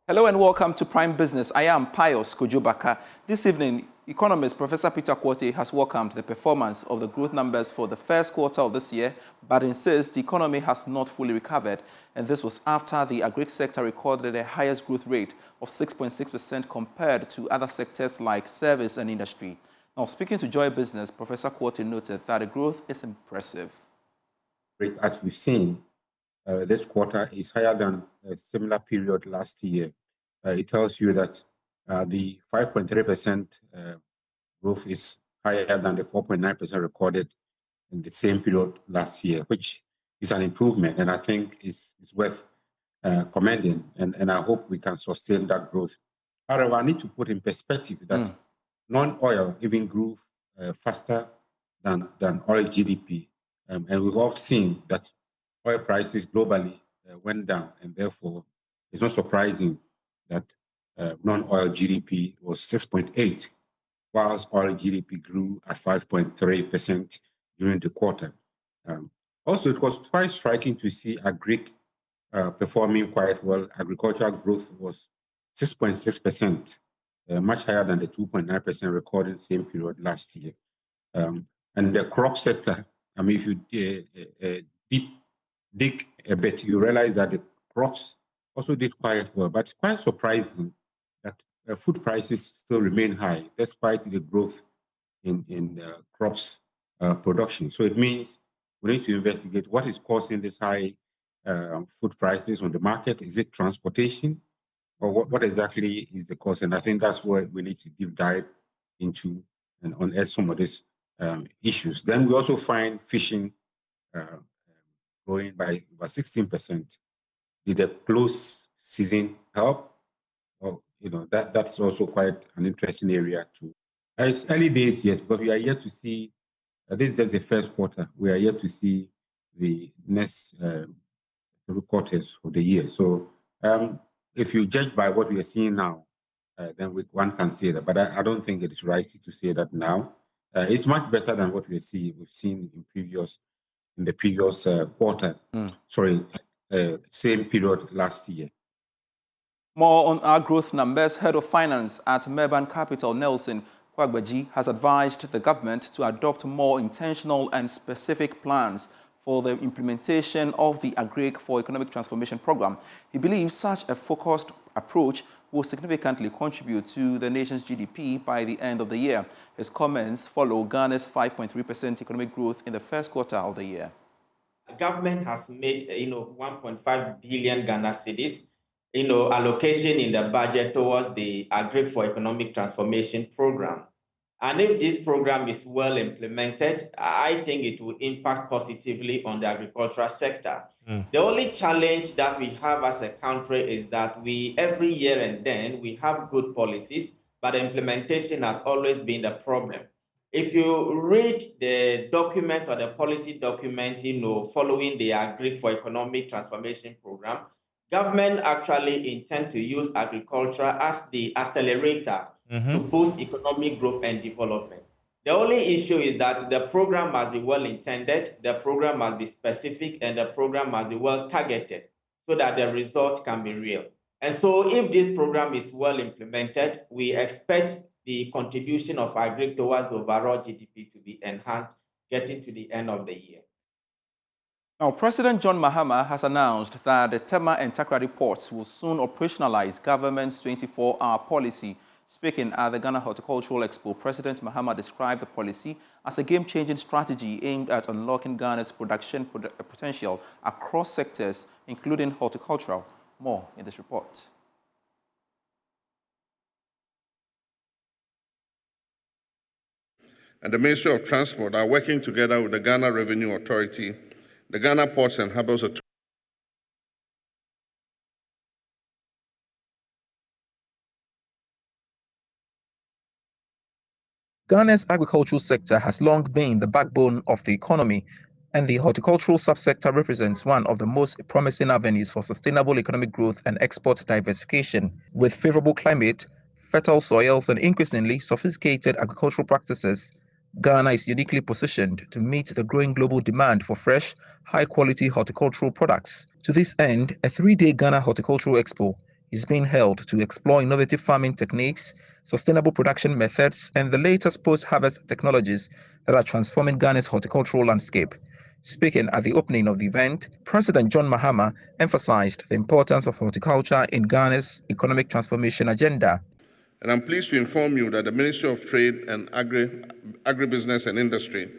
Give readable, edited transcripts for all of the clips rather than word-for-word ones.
Hello and welcome to Prime Business. I am Pius Kojubaka. This evening, economist Professor Peter Quote has welcomed the performance of the growth numbers for the first quarter of this year, but insists the economy has not fully recovered. And this was after the agri sector recorded the highest growth rate of 6.6% compared to other sectors like service and industry. Now, speaking to Joy Business, Professor Quote noted that the growth is impressive. As we've seen, this quarter is higher than a similar period last year. It tells you that the 5.3% growth is higher than the 4.9% recorded in the same period last year, which is an improvement, and I think is worth commending, and I hope we can sustain that growth. However, I need to put in perspective that non-oil even grew faster than oil GDP, and we've all seen that oil prices globally went down, and therefore it's not surprising that non-oil GDP was 6.8, whilst oil GDP grew at 5.3% during the quarter. Also, it was quite striking to see agri performing quite well. Agricultural growth was 6.6%, much higher than the 2.9% recorded same period last year. And the crop sector, I mean, if you dig a bit, you realize that the crops also did quite well, but it's quite surprising that food prices still remain high despite the growth in crops production. So it means we need to investigate what is causing this high food prices on the market. Is it transportation, or what exactly is the cause? And I think that's where we need to deep dive into and unearth some of these issues. Then we also find fishing growing by about 16%. Did the close season help? Or, that's also quite an interesting area too. It's early days, yes, but we are yet to see, this is just the first quarter. We are yet to see the next 3 quarters of the year. So if you judge by what we are seeing now, then one can say that. But I don't think it is right to say that now. It's much better than what we've seen in the previous quarter. Same period last year. More on our growth numbers. Head of Finance at Merban Capital, Nelson Kwagbaji, has advised the government to adopt more intentional and specific plans for the implementation of the Agri for Economic Transformation program. He believes such a focused approach will significantly contribute to the nation's GDP by the end of the year. His comments follow Ghana's 5.3% economic growth in the first quarter of the year. The government has made 1.5 billion Ghana cedis allocation in the budget towards the Agri for Economic Transformation program. And if this program is well implemented, I think it will impact positively on the agricultural sector. The only challenge that we have as a country is that every year and then, we have good policies, but implementation has always been the problem. If you read the document or the policy document, following the Agri for Economic Transformation program, government actually intend to use agriculture as the accelerator to boost economic growth and development. The only issue is that the program must be well intended, the program must be specific, and the program must be well targeted so that the results can be real. And so if this program is well implemented, we expect the contribution of agri towards the overall GDP to be enhanced getting to the end of the year. Now, President John Mahama has announced that the Tema and Takoradi ports will soon operationalize government's 24-hour policy. Speaking at the Ghana Horticultural Expo, President Mahama described the policy as a game-changing strategy aimed at unlocking Ghana's production potential across sectors, including horticultural. More in this report. And the Ministry of Transport are working together with the Ghana Revenue Authority, the Ghana Ports and Harbours Authority. Ghana's agricultural sector has long been the backbone of the economy, and the horticultural subsector represents one of the most promising avenues for sustainable economic growth and export diversification. With favorable climate, fertile soils, and increasingly sophisticated agricultural practices, Ghana is uniquely positioned to meet the growing global demand for fresh, high-quality horticultural products. To this end, a 3-day Ghana Horticultural Expo is being held to explore innovative farming techniques, sustainable production methods, and the latest post-harvest technologies that are transforming Ghana's horticultural landscape. Speaking at the opening of the event, President John Mahama emphasized the importance of horticulture in Ghana's economic transformation agenda. And I'm pleased to inform you that the Ministry of Trade and Agribusiness and Industry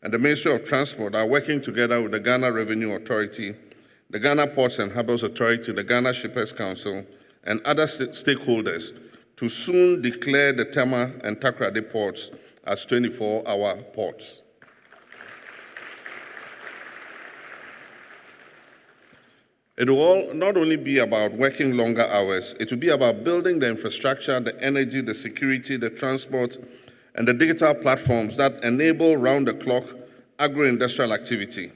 and the Ministry of Transport are working together with the Ghana Revenue Authority, the Ghana Ports and Harbours Authority, the Ghana Shippers Council, and other stakeholders to soon declare the Tema and Takoradi ports as 24-hour ports. It will not only be about working longer hours, it will be about building the infrastructure, the energy, the security, the transport, and the digital platforms that enable round-the-clock agro-industrial activity.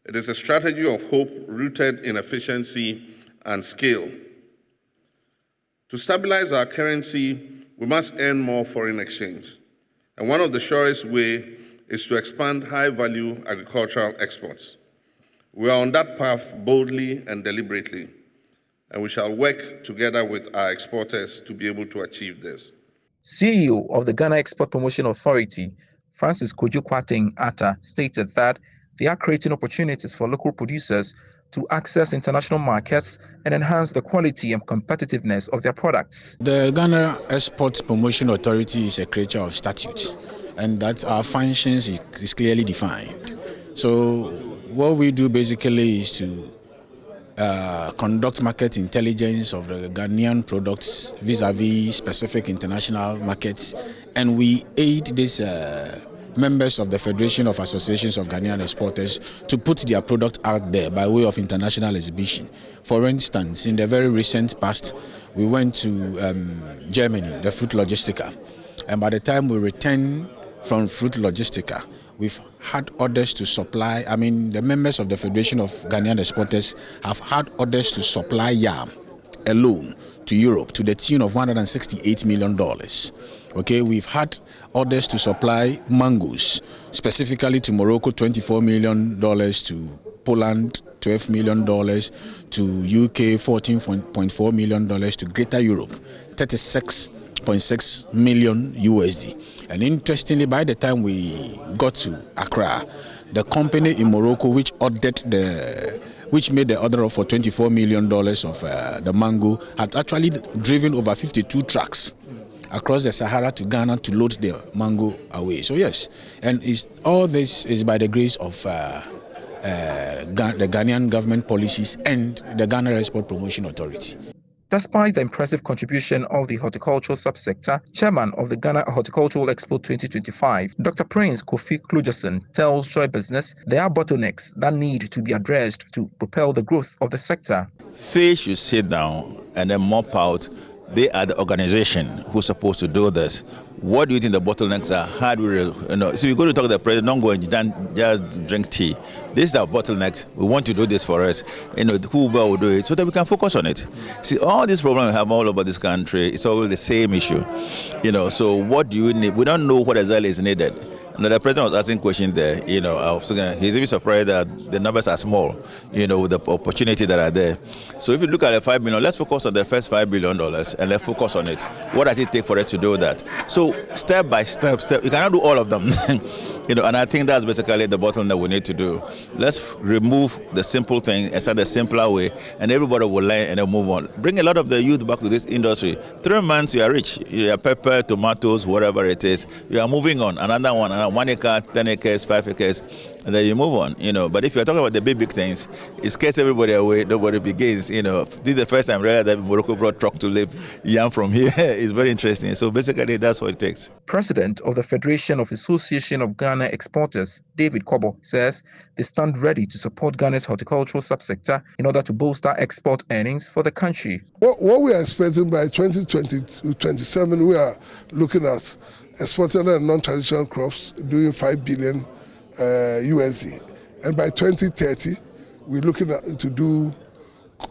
It is a strategy of hope rooted in efficiency and scale. To stabilize our currency, we must earn more foreign exchange. And one of the surest ways is to expand high-value agricultural exports. We are on that path boldly and deliberately, and we shall work together with our exporters to be able to achieve this. CEO of the Ghana Export Promotion Authority, Francis Kojo Kwating Atta, stated that they are creating opportunities for local producers to access international markets and enhance the quality and competitiveness of their products. The Ghana Export Promotion Authority is a creature of statute, and that our functions is clearly defined. So what we do basically is to conduct market intelligence of the Ghanaian products vis-a-vis specific international markets, and we aid these members of the Federation of Associations of Ghanaian Exporters to put their product out there by way of international exhibition. For instance, in the very recent past, we went to Germany, the Fruit Logistica, and by the time we returned from Fruit Logistica, we've had orders to supply, the members of the Federation of Ghanaian Exporters have had orders to supply yam alone to Europe to the tune of $168 million. Okay, we've had orders to supply mangoes, specifically to Morocco, $24 million, to Poland, $12 million, to UK, $14.4 million, to Greater Europe, $36.6 million USD. And interestingly, by the time we got to Accra, the company in Morocco which made the order for $24 million of the mango had actually driven over 52 trucks across the Sahara to Ghana to load the mango away. So yes, and all this is by the grace of the Ghanaian government policies and the Ghana Export Promotion Authority. Despite the impressive contribution of the horticultural subsector, Chairman of the Ghana Horticultural Expo 2025, Dr. Prince Kofi Klugerson, tells Joy Business there are bottlenecks that need to be addressed to propel the growth of the sector. Fish should sit down and then mop out. They are the organization who's supposed to do this. What do you think the bottlenecks are? How do we, so you go to talk to the president, don't go and just drink tea. This is our bottlenecks. We want to do this for us. Who will do it so that we can focus on it. See, all these problems we have all over this country, it's all the same issue. So what do you need? We don't know what exactly is needed. Now, the president was asking questions there. He's even surprised that the numbers are small, with the opportunity that are there. So if you look at the $5 billion, let's focus on the first $5 billion and let's focus on it. What does it take for us to do that? So step by step, you cannot do all of them. And I think that's basically the bottleneck we need to do. Let's remove the simple thing and start the simpler way, and everybody will learn and then move on. Bring a lot of the youth back to this industry. 3 months, you are rich. You have pepper, tomatoes, whatever it is. You are moving on. Another 1 acre, 10 acres, 5 acres, and then you move on. But if you're talking about the big things, it scares everybody away. Nobody begins. This is the first time I realized that Morocco brought truck to live yam from here. It's very interesting. So basically, that's what it takes. President of the Federation of Association of Ghana Exporters, David Kobo, says they stand ready to support Ghana's horticultural subsector in order to bolster export earnings for the country. What we are expecting by 2027, we are looking at exporting and non-traditional crops doing $5 billion USD. And by 2030, we're looking at to do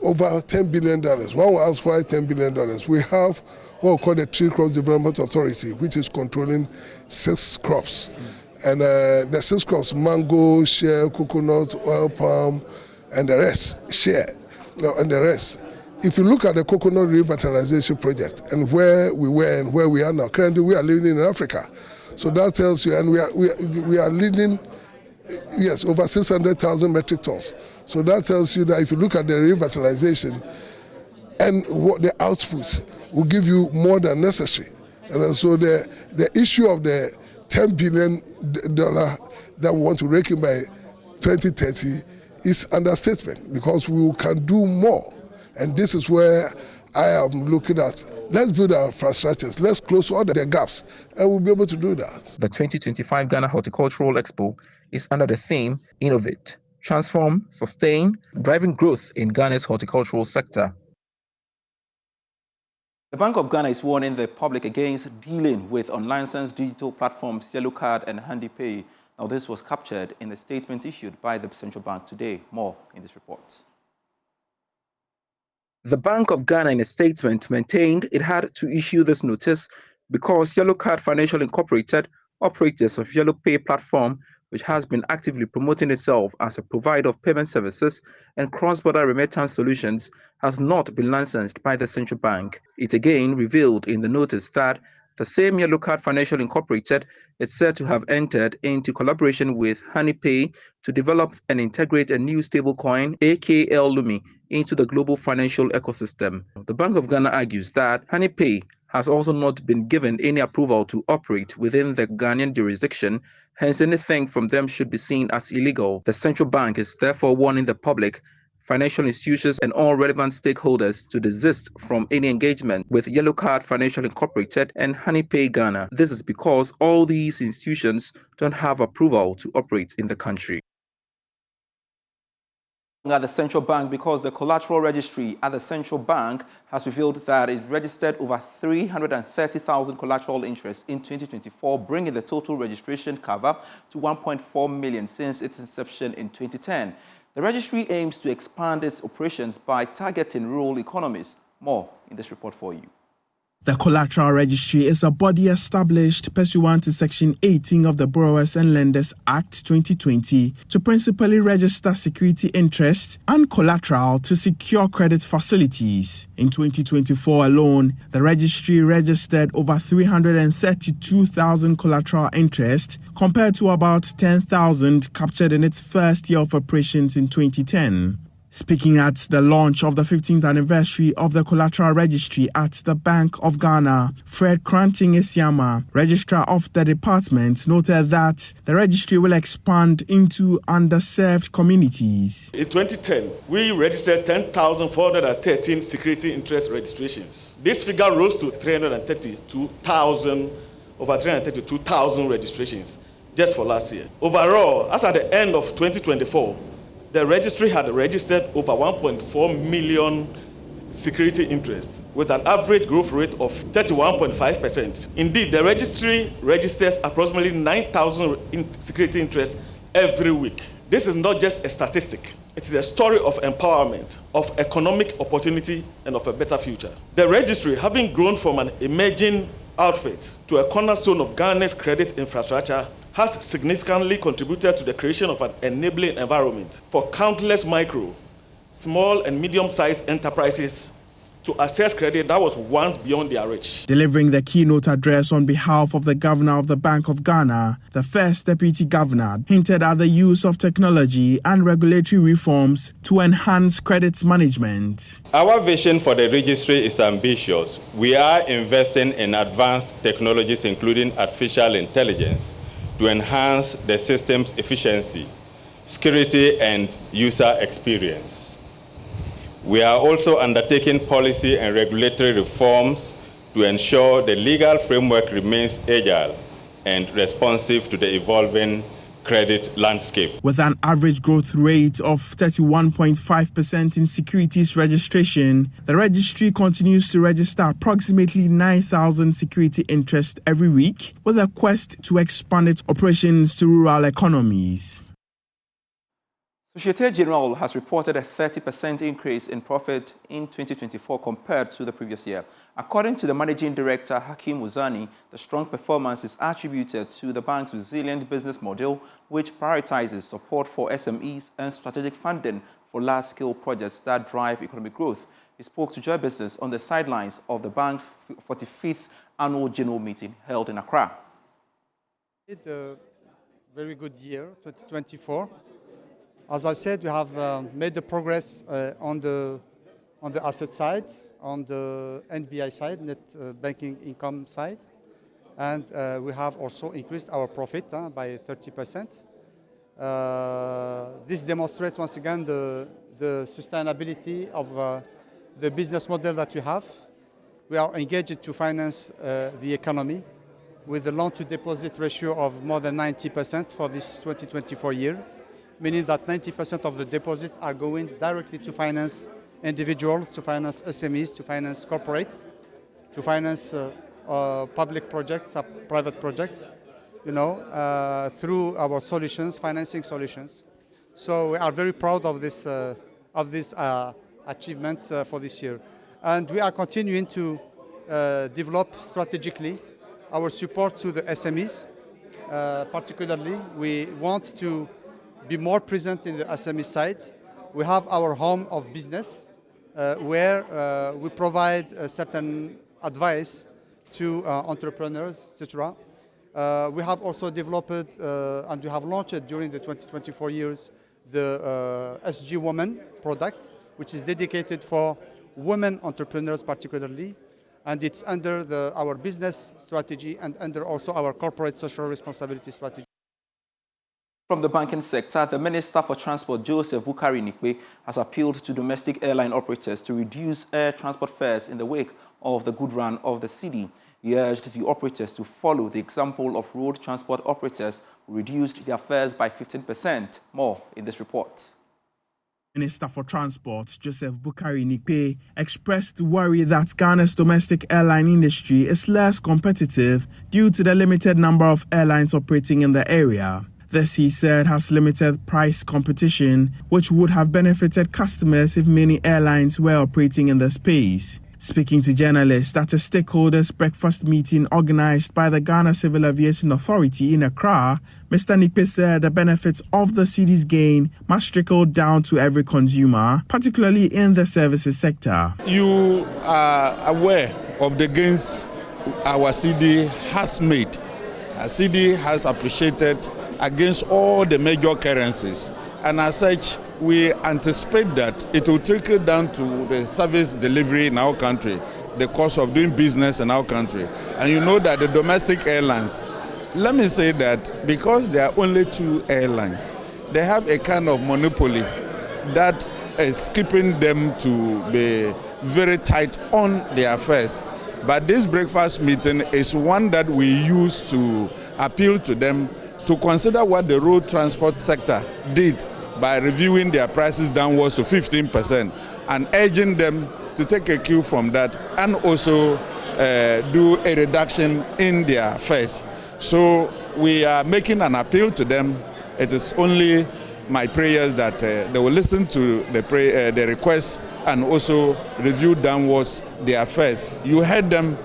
over $10 billion. One will ask why $10 billion. We have what we call the Tree Crop Development Authority, which is controlling 6 crops. And the 6 crops, mango, share, coconut, oil palm, and the rest, If you look at the coconut revitalization project and where we were and where we are now, currently we are living in Africa. So that tells you, and we are leading, yes, over 600,000 metric tons. So that tells you that if you look at the revitalization and what the output will give you more than necessary. And so the issue of the $10 billion that we want to rake in by 2030 is understatement, because we can do more. And this is where I am looking at. Let's build our infrastructures, let's close all the gaps, and we'll be able to do that. The 2025 Ghana Horticultural Expo is under the theme Innovate, Transform, Sustain, driving growth in Ghana's horticultural sector. The Bank of Ghana is warning the public against dealing with unlicensed digital platforms Yellow Card and HandyPay. Now, this was captured in a statement issued by the Central Bank today. More in this report. The Bank of Ghana, in a statement, maintained it had to issue this notice because Yellow Card Financial Incorporated, operators of Yellow Pay platform, which has been actively promoting itself as a provider of payment services and cross-border remittance solutions, has not been licensed by the Central Bank. It again revealed in the notice that the same Yellow Card Financial Incorporated is said to have entered into collaboration with HandyPay to develop and integrate a new stablecoin, AKL Lumi, into the global financial ecosystem. The Bank of Ghana argues that HandyPay has also not been given any approval to operate within the Ghanaian jurisdiction, hence anything from them should be seen as illegal. The Central Bank is therefore warning the public, financial institutions and all relevant stakeholders to desist from any engagement with Yellow Card Financial Incorporated and HandyPay Ghana. This is because all these institutions don't have approval to operate in the country. At the Central Bank, because the Collateral Registry at the Central Bank has revealed that it registered over 330,000 collateral interests in 2024, bringing the total registration cover to 1.4 million since its inception in 2010. The registry aims to expand its operations by targeting rural economies. More in this report for you. The Collateral Registry is a body established pursuant to Section 18 of the Borrowers and Lenders Act 2020 to principally register security interest and collateral to secure credit facilities. In 2024 alone, the registry registered over 332,000 collateral interest compared to about 10,000 captured in its first year of operations in 2010. Speaking at the launch of the 15th anniversary of the Collateral Registry at the Bank of Ghana, Fred Kranting Isiama, registrar of the department, noted that the registry will expand into underserved communities. In 2010, we registered 10,413 security interest registrations. This figure rose to over 332,000 registrations just for last year. Overall, as at the end of 2024, the registry had registered over 1.4 million security interests with an average growth rate of 31.5%. Indeed, the registry registers approximately 9,000 security interests every week. This is not just a statistic. It is a story of empowerment, of economic opportunity, and of a better future. The registry, having grown from an emerging outfit to a cornerstone of Ghana's credit infrastructure, has significantly contributed to the creation of an enabling environment for countless micro, small and medium-sized enterprises to access credit that was once beyond their reach. Delivering the keynote address on behalf of the Governor of the Bank of Ghana, the first Deputy Governor hinted at the use of technology and regulatory reforms to enhance credit management. Our vision for the registry is ambitious. We are investing in advanced technologies, including artificial intelligence, to enhance the system's efficiency, security, and user experience. We are also undertaking policy and regulatory reforms to ensure the legal framework remains agile and responsive to the evolving credit landscape. With an average growth rate of 31.5% in securities registration, the registry continues to register approximately 9,000 security interests every week, with a quest to expand its operations to rural economies. Societe Generale has reported a 30% increase in profit in 2024 compared to the previous year. According to the Managing Director, Hakim Uzani, the strong performance is attributed to the bank's resilient business model, which prioritizes support for SMEs and strategic funding for large-scale projects that drive economic growth. He spoke to Joy Business on the sidelines of the bank's 45th annual general meeting held in Accra. It's a very good year, 2024. As I said, we have made the progress on the asset side, on the NBI side, net banking income side, and we have also increased our profit by 30%. This demonstrates once again the sustainability of the business model that we have. We are engaged to finance the economy with a loan-to-deposit ratio of more than 90% for this 2024 year, meaning that 90% of the deposits are going directly to finance individuals, to finance SMEs, to finance corporates, to finance public projects, private projects, through our solutions, financing solutions. So we are very proud of this achievement for this year. And we are continuing to develop strategically our support to the SMEs. Particularly, we want to be more present in the SME side. We have our home of business where we provide a certain advice to entrepreneurs, etc. We have also developed and we have launched during the 2024 years the SG Women product, which is dedicated for women entrepreneurs particularly, and it's under our business strategy and under also our corporate social responsibility strategy. From the banking sector, the Minister for Transport, Joseph Bukari Nikwe, has appealed to domestic airline operators to reduce air transport fares in the wake of the good run of the city. He urged the operators to follow the example of road transport operators who reduced their fares by 15%. More in this report. Minister for Transport, Joseph Bukari Nikwe, expressed worry that Ghana's domestic airline industry is less competitive due to the limited number of airlines operating in the area. This, he said, has limited price competition, which would have benefited customers if many airlines were operating in the space. Speaking to journalists at a stakeholders breakfast meeting organized by the Ghana Civil Aviation Authority in Accra, Mr. Nikwe said the benefits of the city's gain must trickle down to every consumer, particularly in the services sector. You are aware of the gains our city has made. Our city has appreciated against all the major currencies, and as such, we anticipate that it will trickle down to the service delivery in our country, the cost of doing business in our country. And you know that the domestic airlines, let me say that because there are only 2 airlines, they have a kind of monopoly that is keeping them to be very tight on their fares. But this breakfast meeting is one that we use to appeal to them to consider what the road transport sector did by reviewing their prices downwards to 15% and urging them to take a cue from that and also do a reduction in their fares. So we are making an appeal to them. It is only my prayers that they will listen to the requests and also review downwards their fares. You heard them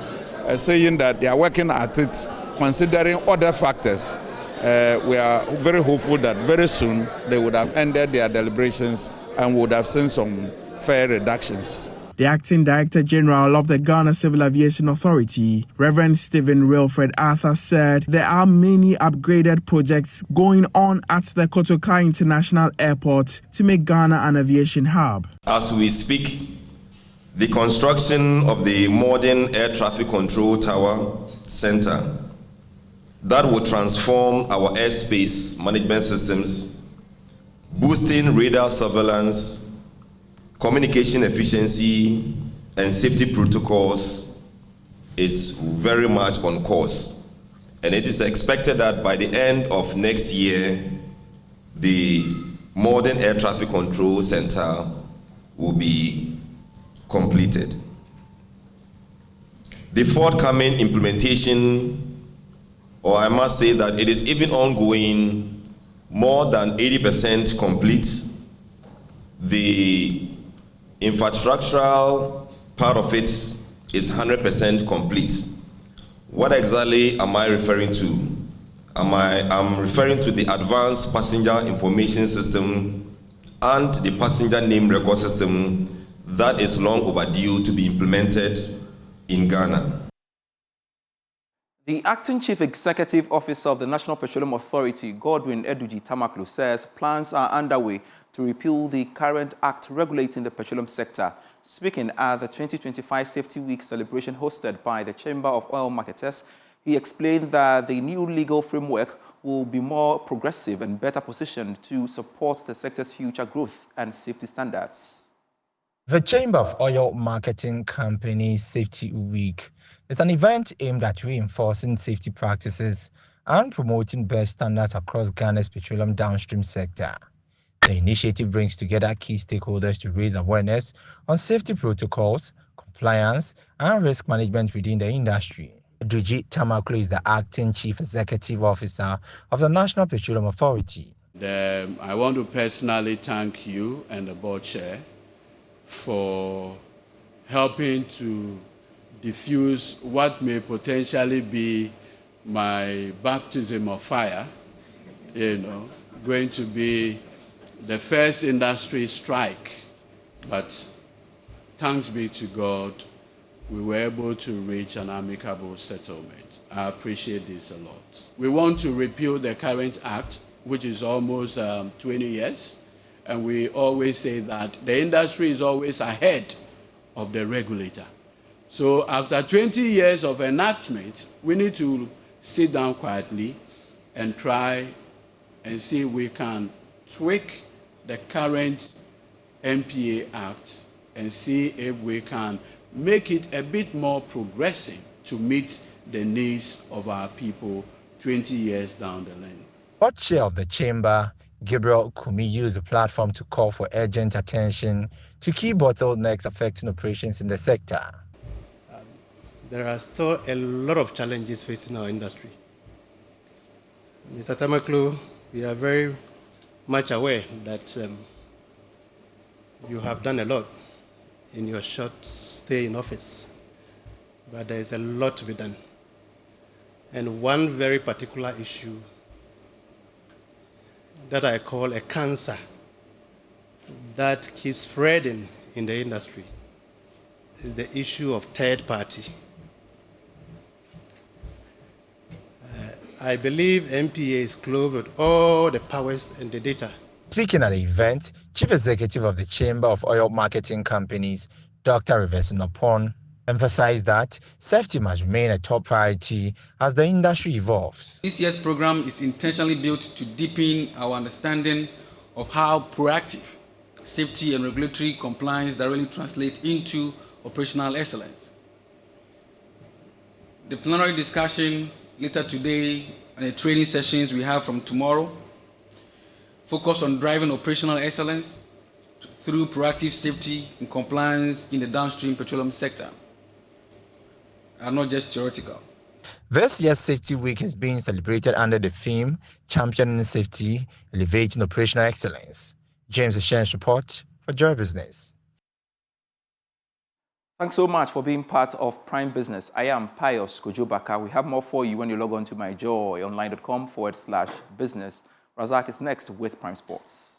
saying that they are working at it, considering other factors. We are very hopeful that very soon they would have ended their deliberations and would have seen some fare reductions. The Acting Director General of the Ghana Civil Aviation Authority, Reverend Stephen Wilfred Arthur, said there are many upgraded projects going on at the Kotoka International Airport to make Ghana an aviation hub. As we speak, the construction of the modern air traffic control tower center that will transform our airspace management systems, boosting radar surveillance, communication efficiency, and safety protocols is very much on course. And it is expected that by the end of next year, the modern air traffic control center will be completed. The forthcoming implementation, or I must say that it is even ongoing, more than 80% complete. The infrastructural part of it is 100% complete. What exactly am I referring to? I'm referring to the advanced passenger information system and the passenger name record system that is long overdue to be implemented in Ghana. The Acting Chief Executive Officer of the National Petroleum Authority, Godwin Eduji Tamaklo, says plans are underway to repeal the current act regulating the petroleum sector. Speaking at the 2025 Safety Week celebration hosted by the Chamber of Oil Marketers, he explained that the new legal framework will be more progressive and better positioned to support the sector's future growth and safety standards. The Chamber of Oil Marketing Companies Safety Week is an event aimed at reinforcing safety practices and promoting best standards across Ghana's petroleum downstream sector. The initiative brings together key stakeholders to raise awareness on safety protocols, compliance, and risk management within the industry. Eduji Tamaklo is the Acting Chief Executive Officer of the National Petroleum Authority. I want to personally thank you and the board chair for helping to diffuse what may potentially be my baptism of fire, going to be the first industry strike. But thanks be to God, we were able to reach an amicable settlement. I appreciate this a lot. We want to repeal the current act, which is almost 20 years. And we always say that the industry is always ahead of the regulator. So after 20 years of enactment, we need to sit down quietly and try and see if we can tweak the current NPA Act and see if we can make it a bit more progressive to meet the needs of our people 20 years down the line. Board chair of the chamber, Gabriel Kumi, used the platform to call for urgent attention to key bottlenecks affecting operations in the sector. There are still a lot of challenges facing our industry. Mr. Tamaklo, we are very much aware that you have done a lot in your short stay in office, but there is a lot to be done. And one very particular issue that I call a cancer that keeps spreading in the industry is the issue of third party. I believe MPA is clothed with all the powers and the data. Speaking at the event, Chief Executive of the Chamber of Oil Marketing Companies, Dr. Revesinopon, emphasized that safety must remain a top priority as the industry evolves. This year's program is intentionally built to deepen our understanding of how proactive safety and regulatory compliance directly translate into operational excellence. The plenary discussion later today and the training sessions we have from tomorrow focus on driving operational excellence through proactive safety and compliance in the downstream petroleum sector, are not just theoretical. This year's Safety Week is being celebrated under the theme Championing Safety, Elevating Operational Excellence. James Ashen's report for Joy Business. Thanks so much for being part of Prime Business. I am Pius Kojobaka. We have more for you when you log on to myjoyonline.com/business. Razak is next with Prime Sports.